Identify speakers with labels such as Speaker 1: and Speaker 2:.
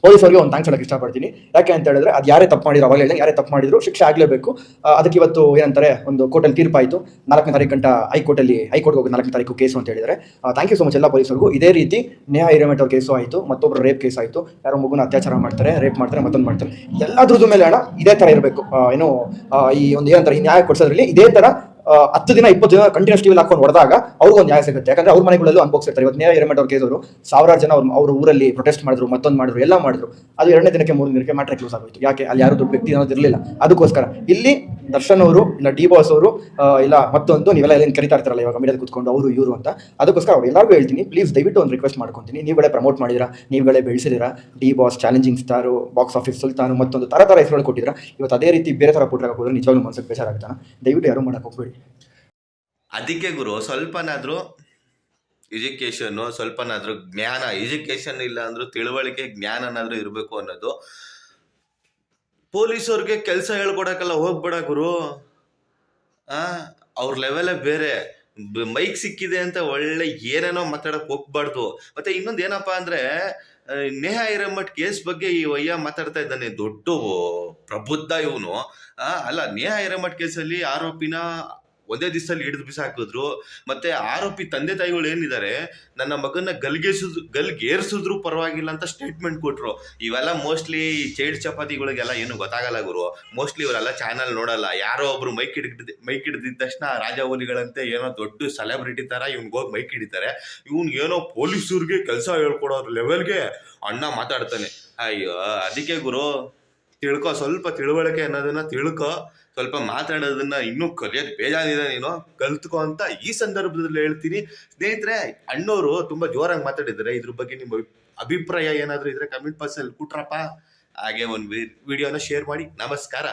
Speaker 1: ಪೊಲೀಸರಿಗೆ ಒಂದು ಥ್ಯಾಂಕ್ಸ್ ಹೇಳಕ್ಕೆ ಇಷ್ಟಪಡ್ತೀನಿ. ಯಾಕೆ ಅಂತ ಹೇಳಿದ್ರೆ ಅದು ಯಾರೇ ತಪ್ಪು ಮಾಡಿದ್ರು, ಅವಾಗ ಹೇಳಿದ್ರೆ ಯಾರೇ ತಪ್ಪು ಮಾಡಿದ್ರು ಶಿಕ್ಷೆ ಆಗಲೇಬೇಕು. ಅದಕ್ಕೆ ಇವತ್ತು ಏನಂತಾರೆ ಒಂದು ಕೋರ್ಟಲ್ಲಿ ತೀರ್ಪಾಯಿತು. 4ನೇ ತಾರೀಕು ಗಂಟ ಹೈಕೋರ್ಟ್ಗೆ ಹೋಗಿ 4ನೇ ತಾರೀಕು ಕೇಸು ಅಂತ ಹೇಳಿದರೆ ಥ್ಯಾಂಕ್ ಯು ಸೊ ಮಚ್ ಎಲ್ಲ ಪೊಲೀಸರಿಗೂ. ಇದೇ ರೀತಿ ನೇಹಾ ಹಿರೇಮಠ ಅವ್ರ ಕೇಸು ಆಯಿತು, ಮತ್ತೊಬ್ಬರು ರೇಪ್ ಕೇಸ್ ಆಯಿತು, ಯಾರೋ ಮಗುನ ಅತ್ಯಾಚಾರ ಮಾಡ್ತಾರೆ, ರೇಪ್ ಮಾಡ್ತಾರೆ, ಮತ್ತೊಂದು ಮಾಡ್ತಾರೆ, ಎಲ್ಲದ್ರದ್ದು ಮೇಲೆ ಅಣ್ಣ ಇದೇ ಥರ ಇರಬೇಕು. ಈ ಒಂದು ಏನಂತಾರೆ ಈ ನ್ಯಾಯ ಕೊಡಿಸೋದ್ರಲ್ಲಿ ಇದೇ ಥರ 10 ದಿನ 20 ದಿನ ಕಂಟಿನ್ಯೂಸ್ ಟಿವಿಲಿ ಹಾಕೊಂಡು ಹೊಡೆದಾಗ ಅವ್ರಿಗೂ ಒಂದು ನ್ಯಾಯ ಸಿಗುತ್ತೆ. ಯಾಕಂದ್ರೆ ಅವ್ರ ಮನೆಗಳಲ್ಲೂ ಅನುಭವಿಸಿರ್ತಾರೆ. ಇವತ್ತು ನೇಹಾ ಹಿರೇಮಠ ಅವ್ರ ಕೇಸವರು 1000 ಜನ ಅವ್ರ ಊರಲ್ಲಿ ಪ್ರೊಟೆಸ್ಟ್ ಮಾಡಿದ್ರು, ಮತ್ತೊಂದು ಮಾಡಿದ್ರು, ಎಲ್ಲ ಮಾಡಿದ್ರು. ಅದು 2ನೇ ದಿನಕ್ಕೆ 3ನೇ ದಿನಕ್ಕೆ ಮ್ಯಾಟ್ರ್ ಕ್ಲೋಸ್ ಆಗೋಯ್ತು. ಯಾಕೆ ಅಲ್ಲಿ ಯಾರು ದೊಡ್ಡ ವ್ಯಕ್ತಿ ಅನ್ನೋದು ಇರಲಿಲ್ಲ. ಅದಕ್ಕೋಸ್ಕರ ಇಲ್ಲಿ ದರ್ಶನ್ ಅವರು ಇಲ್ಲ ಡಿ ಬಾಸ್ ಅವರು ಇಲ್ಲ ಮತ್ತೊಂದು ನೀವೆಲ್ಲ ಏನು ಕರಿತಾ ಇರ್ತಾರಲ್ಲ ಇವಾಗ ಮೀಡಿಯಾದಲ್ಲಿ ಕೂತ್ಕೊಂಡು ಅವರು ಇವರು ಅಂತ, ಅದಕ್ಕೋಸ್ಕರ ಅವ್ರು ಎಲ್ಲರಿಗೂ ಹೇಳ್ತೀನಿ, ಪ್ಲೀಸ್ ದಯವಿಟ್ಟು ಒಂದು ರಿಕ್ವೆಸ್ಟ್ ಮಾಡ್ಕೊತೀನಿ, ನೀವುಗಳೇ ಪ್ರಮೋಟ್ ಮಾಡಿದಿರಾ, ನೀವುಗಳೇ ಬೆಳೆಸಿದಿರಾ, D boss, challenging star, box office sultan, ಮತ್ತೊಂದು ಥರ ಹೆಸರುಗಳು ಕೊಟ್ಟಿದ್ದೀರಾ. ಇವತ್ತು ಅದೇ ರೀತಿ ಬೇರೆ ಥರ ಪುಟ್ರಾಗ ಹೋದ್ರೆ ನಿಜವಾಗ್ಲೂ ಮನಸ್ಸಿಗೆ ಬೇಜಾರಾಗ್ತಾನೆ. ದಯವಿಟ್ಟು ಯಾರು ಮಾಡಕ್ಕೆ ಹೋಗ್ಬೇಡಿ.
Speaker 2: ಅದಕ್ಕೆ ಗುರು ಸ್ವಲ್ಪನಾದರೂ ಎಜುಕೇಷನ್ನು, ಸ್ವಲ್ಪನಾದರೂ ಜ್ಞಾನ, ಎಜುಕೇಷನ್ ಇಲ್ಲ ಅಂದರೂ ತಿಳುವಳಿಕೆ, ಜ್ಞಾನನಾದರೂ ಇರಬೇಕು ಅನ್ನೋದು. ಪೊಲೀಸವ್ರಿಗೆ ಕೆಲಸ ಹೇಳ್ಕೊಡಕ್ಕೆಲ್ಲ ಹೋಗ್ಬೇಡ ಗುರು. ಅವ್ರ ಲೆವೆಲೇ ಬೇರೆ. ಮೈಕ್ ಸಿಕ್ಕಿದೆ ಅಂತ ಒಳ್ಳೆ ಏನೇನೋ ಮಾತಾಡಕ್ಕೆ ಹೋಗ್ಬಾರ್ದು. ಮತ್ತೆ ಇನ್ನೊಂದು ಏನಪ್ಪಾ ಅಂದರೆ, ನೇಹಾ ಹಿರೇಮಠ್ ಕೇಸ್ ಬಗ್ಗೆ ಈ ವಯ್ಯ ಮಾತಾಡ್ತಾ ಇದ್ದಾನೆ, ದೊಡ್ಡ ಪ್ರಬುದ್ಧ ಇವನು. ಅಲ್ಲ, ನೇಹಾ ಹಿರೇಮಠ್ ಕೇಸಲ್ಲಿ ಆರೋಪಿನ ಒಂದೇ ದಿವಸದಲ್ಲಿ ಹಿಡಿದು ಬಿಸಾಕಿದ್ರು. ಮತ್ತೆ ಆರೋಪಿ ತಂದೆ ತಾಯಿಗಳು ಏನಿದ್ದಾರೆ, ನನ್ನ ಮಗನ ಗಲ್ಗೇರ್ಸಿದ್ರು ಪರವಾಗಿಲ್ಲ ಅಂತ ಸ್ಟೇಟ್ಮೆಂಟ್ ಕೊಟ್ರು. ಇವೆಲ್ಲ ಮೋಸ್ಟ್ಲಿ ಚೈಲ್ಡ್ ಚಪಾತಿಗಳಿಗೆಲ್ಲ ಏನು ಗೊತ್ತಾಗಲ್ಲ ಗುರು. ಮೋಸ್ಟ್ಲಿ ಇವರೆಲ್ಲ ಚಾನಲ್ ನೋಡಲ್ಲ. ಯಾರೋ ಒಬ್ರು ಮೈಕ್ ಹಿಡಿದಿದ್ದ ತಕ್ಷಣ ರಾಜವಲಿಗಳಂತೆ ಏನೋ ದೊಡ್ಡ ಸೆಲೆಬ್ರಿಟಿ ತರ ಇವ್ನಿಗೋಗಿ ಮೈಕ್ ಹಿಡಿತಾರೆ. ಏನೋ ಪೊಲೀಸರಿಗೆ ಕೆಲಸ ಹೇಳ್ಕೊಡೋ ಲೆವೆಲ್ಗೆ ಅಣ್ಣ ಮಾತಾಡ್ತಾನೆ. ಅಯ್ಯೋ, ಅದಕ್ಕೆ ಗುರು ತಿಳ್ಕೊ, ಸ್ವಲ್ಪ ತಿಳುವಳಿಕೆ ಅನ್ನೋದನ್ನ ತಿಳ್ಕೊ, ಸ್ವಲ್ಪ ಮಾತಾಡೋದನ್ನ ಇನ್ನೂ ಕಲಿಯೋದು ಬೇಜಾನಿದೆ, ನೀನು ಕಲ್ತ್ಕೊ ಅಂತ ಈ ಸಂದರ್ಭದಲ್ಲಿ ಹೇಳ್ತೀನಿ. ಸ್ನೇಹಿತರೆ, ಅಣ್ಣವರು ತುಂಬಾ ಜೋರಾಗಿ ಮಾತಾಡಿದ್ದಾರೆ. ಇದ್ರ ಬಗ್ಗೆ ನಿಮ್ಮ ಅಭಿಪ್ರಾಯ ಏನಾದರೂ ಇದ್ರೆ ಕಮೆಂಟ್ ಬಾಕ್ಸಲ್ಲಿ ಕೊಟ್ರಪ್ಪ. ಹಾಗೆ ಒಂದು ವಿಡಿಯೋನ ಶೇರ್ ಮಾಡಿ. ನಮಸ್ಕಾರ.